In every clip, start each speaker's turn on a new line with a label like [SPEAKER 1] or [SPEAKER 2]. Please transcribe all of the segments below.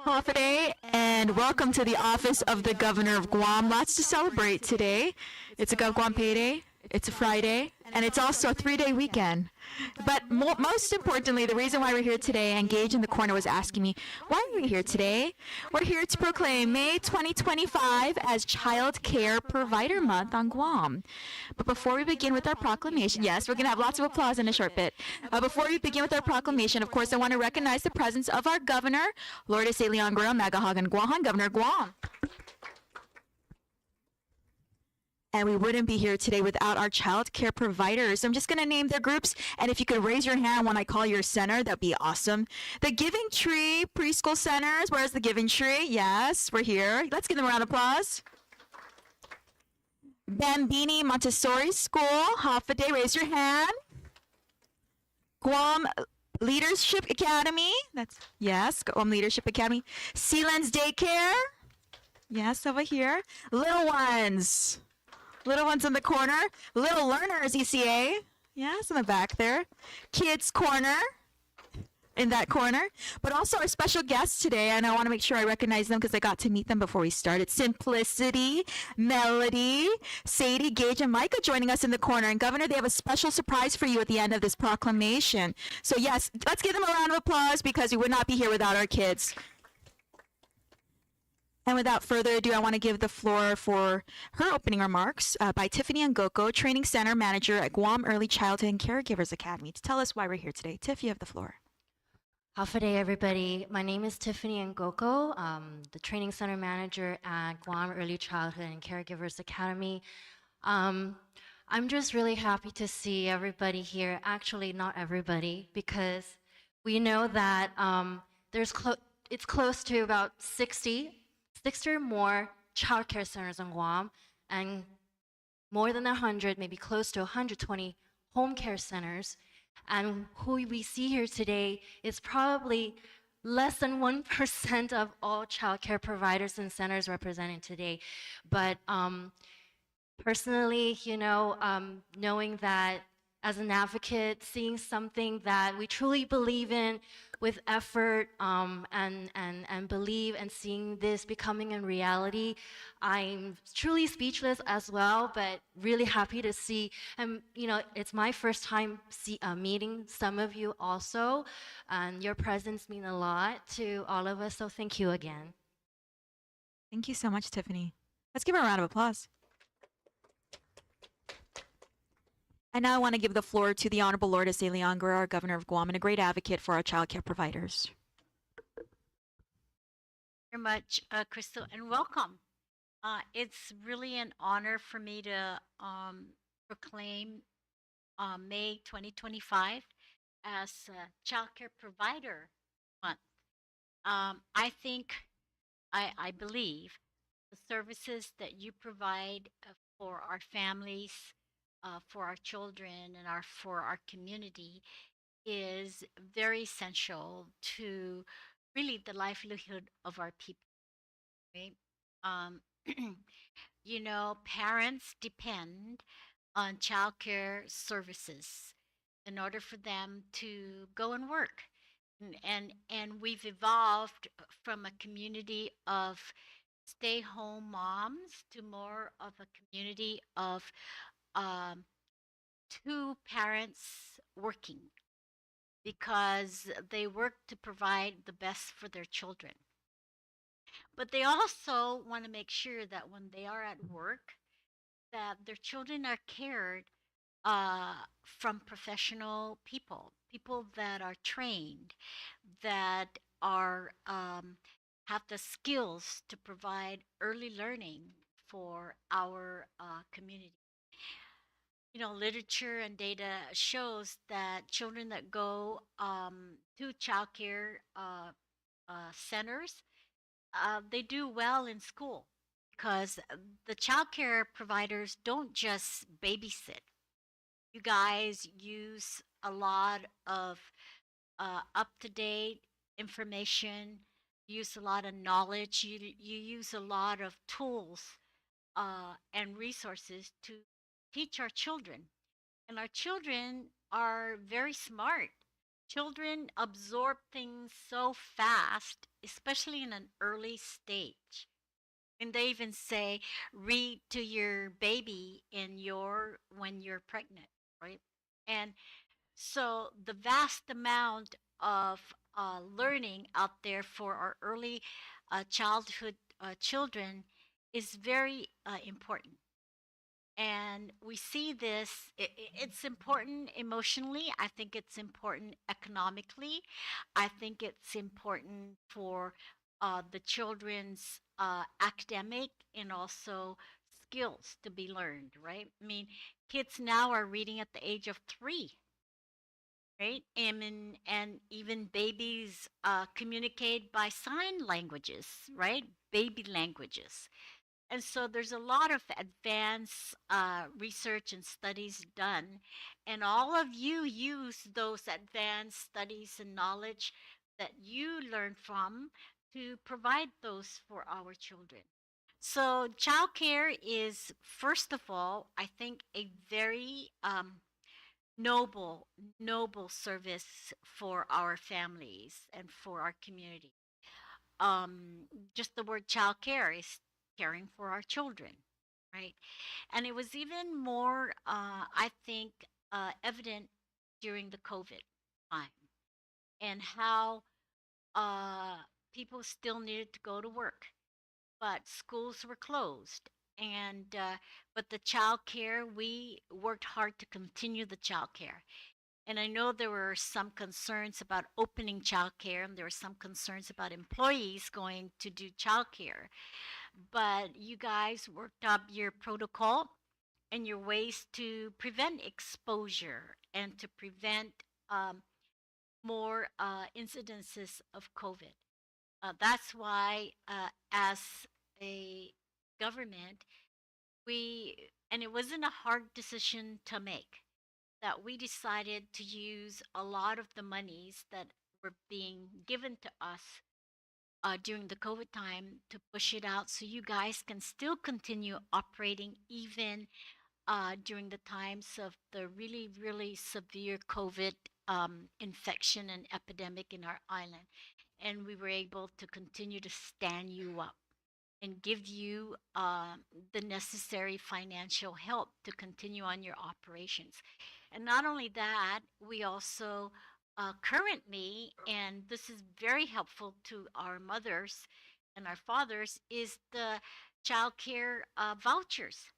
[SPEAKER 1] Holiday, and welcome to the office of the Governor of Guam. Lots to celebrate today. It's a Guam Pay Day, it's a Friday, and it's also a 3-day weekend. But most importantly, the reason why we're here today, Engage in the Corner was asking me, why are we here today? We're here to proclaim May 2025 as Child Care Provider Month on Guam. But before we begin with our proclamation, yes, we're going to have lots of applause in a short bit. Before we begin with our proclamation, of course, I want to recognize the presence of our governor, Lourdes A. Leon Guerrero, Magahagan Guahan, Governor Guam. And we wouldn't be here today without our child care providers. So I'm just going to name their groups, and if you could raise your hand when I call your center, that'd be awesome. The Giving Tree Preschool Centers. Where's the Giving Tree? Yes, we're here. Let's give them a round of applause. Bambini Montessori School, half a day, raise your hand. Guam Leadership Academy. That's, yes, Guam Leadership Academy. Sealands Daycare. Yes, over here. Little Ones. Little Ones in the corner. Little Learners ECA. Yes, in the back there. Kids Corner in that corner. But also our special guests today, and I want to make sure I recognize them because I got to meet them before we started. Simplicity, Melody, Sadie, Gage, and Micah joining us in the corner. And Governor, they have a special surprise for you at the end of this proclamation. So yes, let's give them a round of applause because we would not be here without our kids. And without further ado, I want to give the floor for her opening remarks by Tiffany Ngoko, Training Center Manager at Guam Early Childhood and Caregivers Academy, to tell us why we're here today. Tiff, you have the floor.
[SPEAKER 2] Half a day, everybody. My name is Tiffany Ngoko, the Training Center Manager at Guam Early Childhood and Caregivers Academy. I'm just really happy to see everybody here. Actually, not everybody, because we know that it's close to about 60 or more child care centers in Guam, and more than 100, maybe close to 120 home care centers. And who we see here today is probably less than 1% of all child care providers and centers represented today. But personally, knowing that as an advocate, seeing something that we truly believe in with effort and believe, and seeing this becoming a reality, I'm truly speechless as well, but really happy to see. And it's my first time meeting some of you also, and your presence means a lot to all of us, so thank you again.
[SPEAKER 1] Thank you so much, Tiffany. Let's give her a round of applause. And now I want to give the floor to the Honorable Lourdes A. Leon Guerrero, our Governor of Guam, and a great advocate for our child care providers.
[SPEAKER 3] Very much, Crystal, and welcome. It's really an honor for me to proclaim May 2025 as Child Care Provider Month. I believe the services that you provide for our families, for our children, and for our community is very essential to really the livelihood of our people. Right? Um, Parents depend on childcare services in order for them to go and work. And we've evolved from a community of stay-home moms to more of a community of um, two parents working because they work to provide the best for their children. But they also want to make sure that when they are at work, that their children are cared from professional people that are trained, that are have the skills to provide early learning for our community. Literature and data shows that children that go to childcare centers, they do well in school because the childcare providers don't just babysit. You guys use a lot of up-to-date information, use a lot of knowledge, you use a lot of tools and resources to teach our children. And our children are very smart. Children absorb things so fast, especially in an early stage. And they even say, read to your baby in your when you're pregnant, right? And so the vast amount of learning out there for our early childhood children is very important. And we see this, it's important emotionally. I think it's important economically. I think it's important for the children's academic and also skills to be learned, right? I mean, kids now are reading at the age of 3, right? And even babies communicate by sign languages, right? Baby languages. And so there's a lot of advanced research and studies done. And all of you use those advanced studies and knowledge that you learn from to provide those for our children. So, childcare is, first of all, I think, a very noble, noble service for our families and for our community. Um, just the word child care is caring for our children, right? And it was even more, I think, evident during the COVID time and how uh, people still needed to go to work, but schools were closed. And but the child care, we worked hard to continue the child care. And I know there were some concerns about opening childcare, and there were some concerns about employees going to do childcare. But you guys worked up your protocol and your ways to prevent exposure and to prevent more incidences of COVID. That's why, as a government, and it wasn't a hard decision to make, that we decided to use a lot of the monies that were being given to us during the COVID time to push it out so you guys can still continue operating even during the times of the really, really severe COVID infection and epidemic in our island. And we were able to continue to stand you up and give you the necessary financial help to continue on your operations. And not only that, we also currently, and this is very helpful to our mothers and our fathers, is the child care vouchers,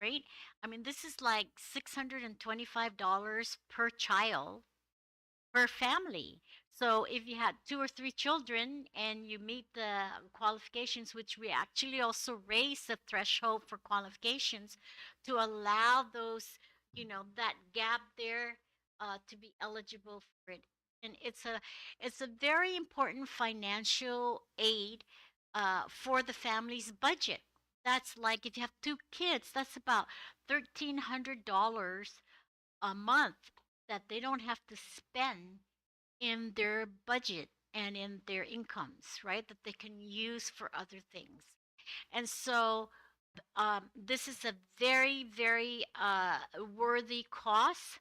[SPEAKER 3] right? I mean, this is like $625 per child per family. So if you had 2 or 3 children and you meet the qualifications, which we actually also raise the threshold for qualifications to allow those, that gap there to be eligible for it. And it's a very important financial aid for the family's budget. That's like if you have 2 kids, that's about $1,300 a month that they don't have to spend in their budget and in their incomes, right? That they can use for other things. And so this is a very, very worthy cause.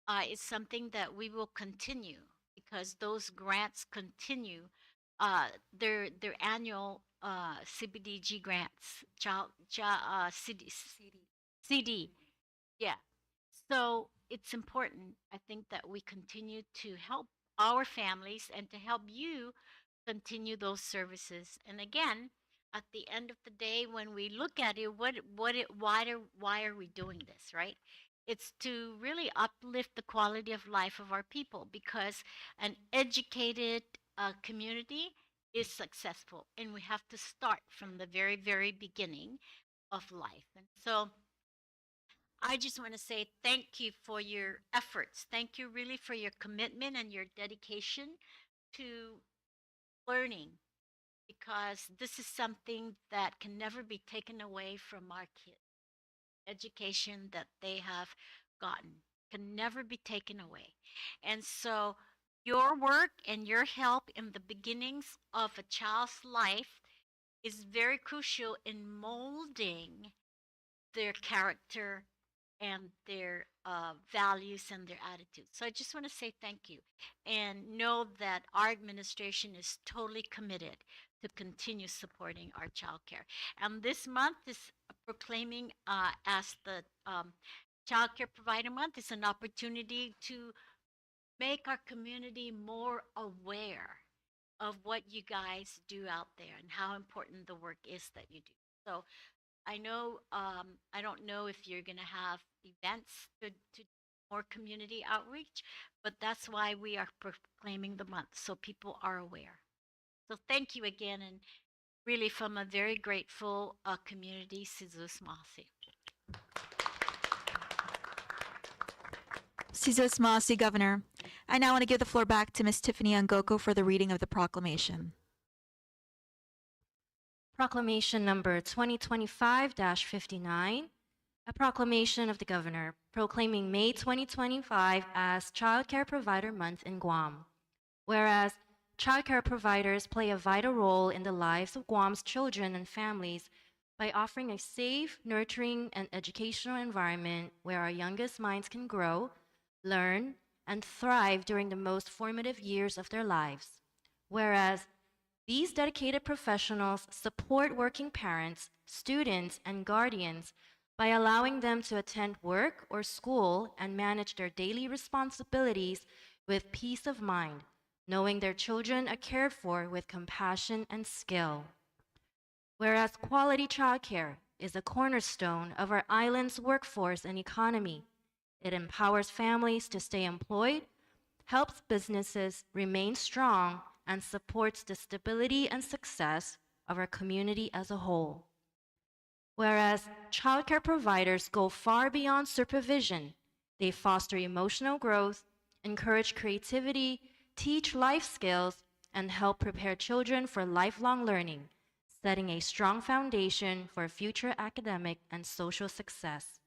[SPEAKER 3] It's something that we will continue because those grants continue their annual CBDG grants, CD. Yeah. So it's important, I think, that we continue to help our families and to help you continue those services. And again, at the end of the day, when we look at it, why are we doing this, right? It's to really uplift the quality of life of our people because an educated community is successful, and we have to start from the very, very beginning of life. And so I just want to say thank you for your efforts. Thank you really for your commitment and your dedication to learning because this is something that can never be taken away from our kids. Education that they have gotten can never be taken away. And so your work and your help in the beginnings of a child's life is very crucial in molding their character and their values and their attitudes. So I just want to say thank you and know that our administration is totally committed to continue supporting our child care. And this month is proclaiming as the Child Care Provider Month. It's an opportunity to make our community more aware of what you guys do out there and how important the work is that you do. So I know, I don't know if you're going to have events to more community outreach, but that's why we are proclaiming the month so people are aware. So thank you again, and really from a very grateful community, Sizus Masi.
[SPEAKER 1] Sizos Masi, Governor. I now want to give the floor back to Ms. Tiffany Ngoko for the reading of the proclamation.
[SPEAKER 2] Proclamation number 2025-59, a proclamation of the governor proclaiming May 2025 as Child Care Provider Month in Guam. Whereas child care providers play a vital role in the lives of Guam's children and families by offering a safe, nurturing, and educational environment where our youngest minds can grow, learn, and thrive during the most formative years of their lives. Whereas these dedicated professionals support working parents, students, and guardians by allowing them to attend work or school and manage their daily responsibilities with peace of mind, knowing their children are cared for with compassion and skill. Whereas quality childcare is a cornerstone of our island's workforce and economy, it empowers families to stay employed, helps businesses remain strong, and supports the stability and success of our community as a whole. Whereas childcare providers go far beyond supervision, they foster emotional growth, encourage creativity, teach life skills, and help prepare children for lifelong learning, setting a strong foundation for future academic and social success.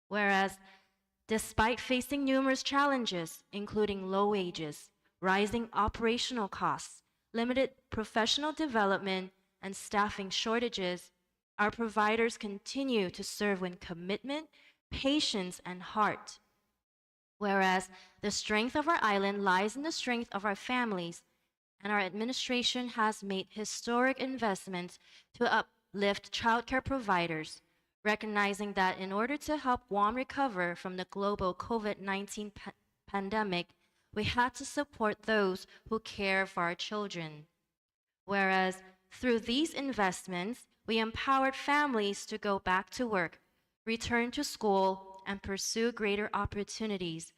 [SPEAKER 2] Whereas despite facing numerous challenges, including low wages, rising operational costs, limited professional development, and staffing shortages, our providers continue to serve with commitment, patience, and heart. Whereas the strength of our island lies in the strength of our families, and our administration has made historic investments to uplift childcare providers, recognizing that in order to help Guam recover from the global COVID-19 pandemic, we had to support those who care for our children. Whereas through these investments, we empowered families to go back to work, return to school, and pursue greater opportunities.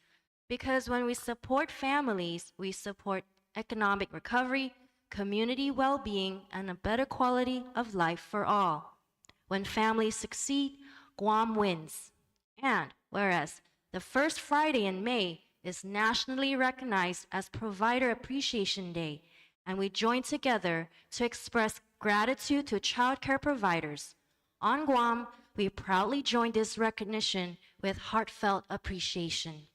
[SPEAKER 2] Because when we support families, we support economic recovery, community well being, and a better quality of life for all. When families succeed, Guam wins. And whereas the first Friday in May is nationally recognized as Provider Appreciation Day, and we join together to express gratitude to childcare providers. On Guam, we proudly join this recognition with heartfelt appreciation.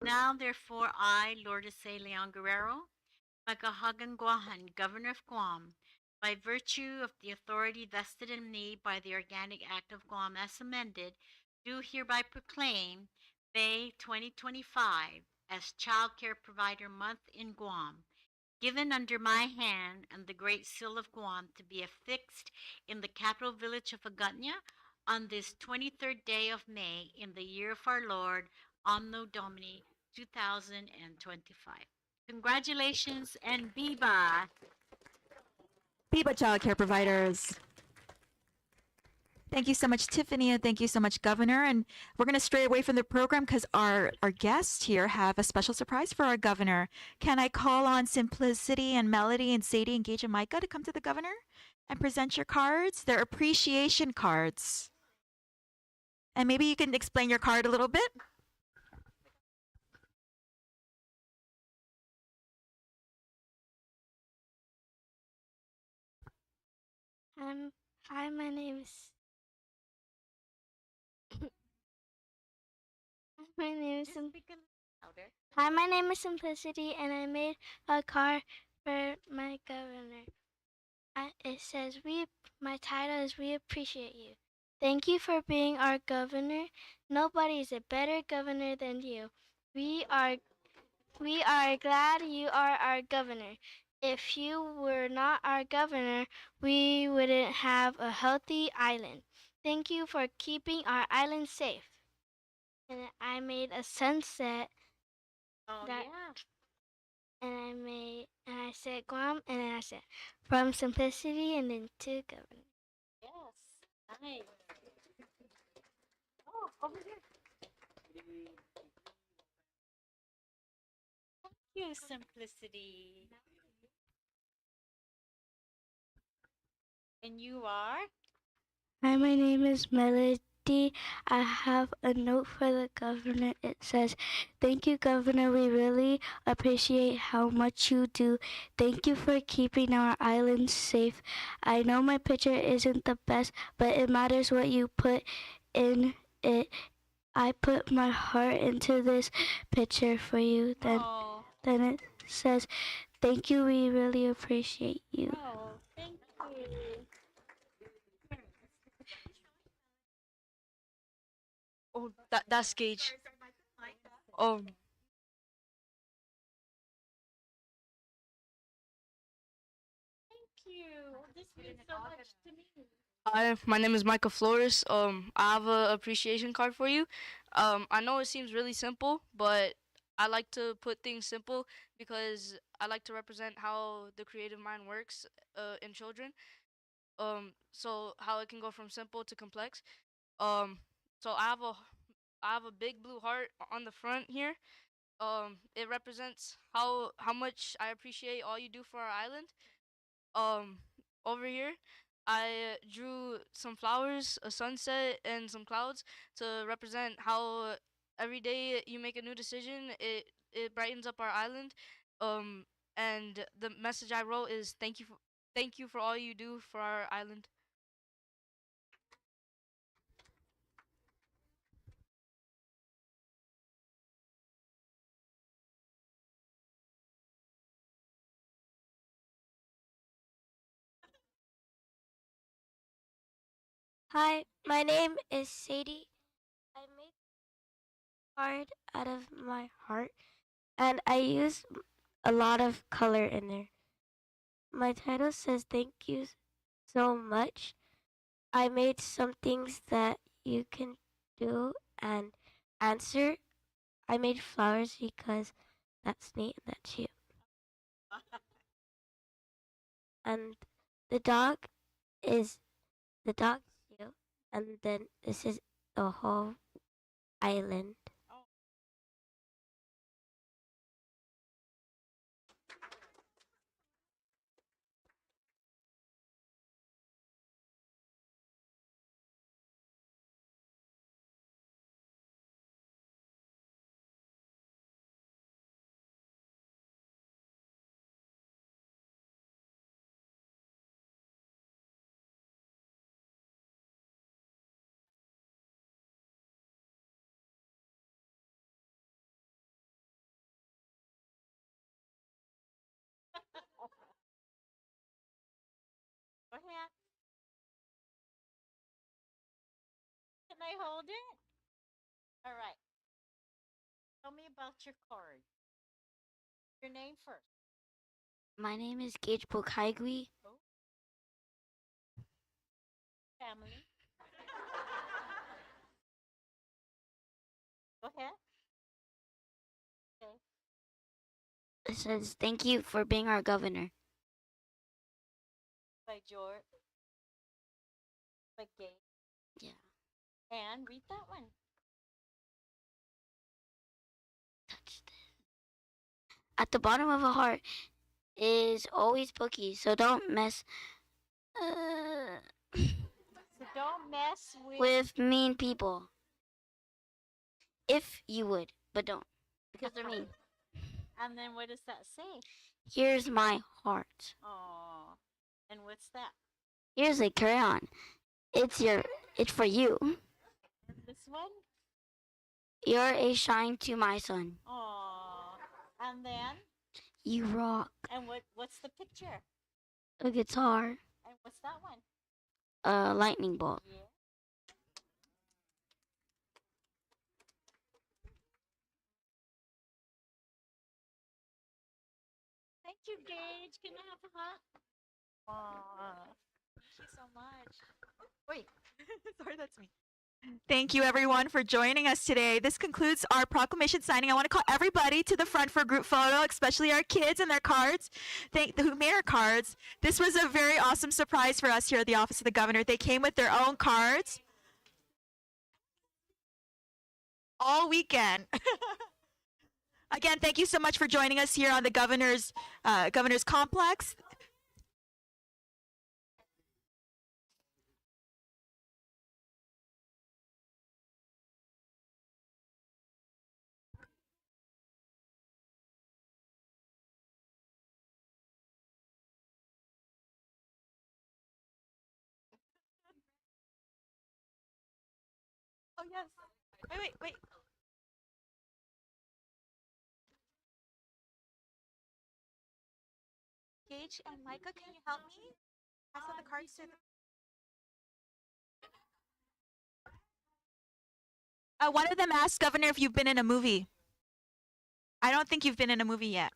[SPEAKER 3] Now, therefore, I, Lourdes A. Leon Guerrero, Magahagan Guahan, Governor of Guam, by virtue of the authority vested in me by the Organic Act of Guam as amended, do hereby proclaim May 2025 as Child Care Provider Month in Guam, given under my hand and the Great Seal of Guam to be affixed in the capital village of Agutnia on this 23rd day of May in the year of our Lord, Anno Domini 2025. Congratulations and Viva!
[SPEAKER 1] Biba Child Care Providers. Thank you so much, Tiffany, and thank you so much, Governor. And we're going to stray away from the program because our guests here have a special surprise for our Governor. Can I call on Simplicity and Melody and Sadie and Gage and Micah to come to the Governor and present your cards? They're appreciation cards. And maybe you can explain your card a little bit.
[SPEAKER 4] Hi, my name is my name is Hi, my name is Simplicity, and I made a card for my governor. It says, "We." My title is "We appreciate you." Thank you for being our governor. Nobody is a better governor than you. We are we are glad you are our governor. If you were not our governor, we wouldn't have a healthy island. Thank you for keeping our island safe. And I made a sunset
[SPEAKER 3] Oh,
[SPEAKER 4] that
[SPEAKER 3] yeah.
[SPEAKER 4] and I said Guam and then I said from simplicity and then to governor.
[SPEAKER 3] Yes. Nice. Oh, over here. Thank you, Simplicity. And you are?
[SPEAKER 4] Hi, my name is Melody. I have a note for the governor. It says, thank you, Governor. We really appreciate how much you do. Thank you for keeping our island safe. I know my picture isn't the best, but it matters what you put in it. I put my heart into this picture for you.
[SPEAKER 3] Oh,
[SPEAKER 4] Then it says, thank you. We really appreciate you.
[SPEAKER 3] oh, thank you.
[SPEAKER 5] Oh, that's Gage. Oh,
[SPEAKER 3] Thank you. This means so much to me.
[SPEAKER 5] my name is Micah Flores. I have a appreciation card for you. I know it seems really simple, but I like to put things simple because I like to represent how the creative mind works in children. So how it can go from simple to complex. Um, so I have a big blue heart on the front here. It represents how much I appreciate all you do for our island. Um, over here, I drew some flowers, a sunset, and some clouds to represent how every day you make a new decision, it brightens up our island. Um, and the message I wrote is thank you for all you do for our island.
[SPEAKER 4] Hi, my name is Sadie. I made a card out of my heart and I use a lot of color in there. My title says thank you so much. I made some things that you can do and answer. I made flowers because that's neat and that's cute. And the dog is the dog's cute. And then this is the whole island.
[SPEAKER 3] Go ahead. Can I hold it? All right. Tell me about your card. Your name first.
[SPEAKER 4] My name is Gage Bokaigui.
[SPEAKER 3] Oh, family. Go ahead. Okay.
[SPEAKER 4] It says thank you for being our governor.
[SPEAKER 3] By George. By Gabe.
[SPEAKER 4] Yeah.
[SPEAKER 3] And read that one.
[SPEAKER 4] Touched it. At the bottom of a heart is always bookies, so don't mess
[SPEAKER 3] So don't mess with.
[SPEAKER 4] with mean people. If you would, but don't, because they're mean.
[SPEAKER 3] And then what does that say?
[SPEAKER 4] Here's my heart.
[SPEAKER 3] Oh. And what's that?
[SPEAKER 4] Here's a crayon. It's for you.
[SPEAKER 3] And this one?
[SPEAKER 4] You're a shine to my sun.
[SPEAKER 3] Oh. And then?
[SPEAKER 4] You rock.
[SPEAKER 3] And what's the picture?
[SPEAKER 4] A guitar.
[SPEAKER 3] And what's that one?
[SPEAKER 4] A lightning bolt.
[SPEAKER 3] Yeah. Thank you, Gage. Can I have a hug? Aw.
[SPEAKER 1] Thank you so much. Wait, sorry, that's me. Thank you, everyone, for joining us today. This concludes our proclamation signing. I want to call everybody to the front for a group photo, especially our kids and their cards. Who made our cards. This was a very awesome surprise for us here at the Office of the Governor. They came with their own cards all weekend. Again, thank you so much for joining us here on the Governor's Complex. Oh yes. Wait. Gage and Micah, can you help me? Pass out the cards to the. One of them asked Governor if you've been in a movie. I don't think you've been in a movie yet.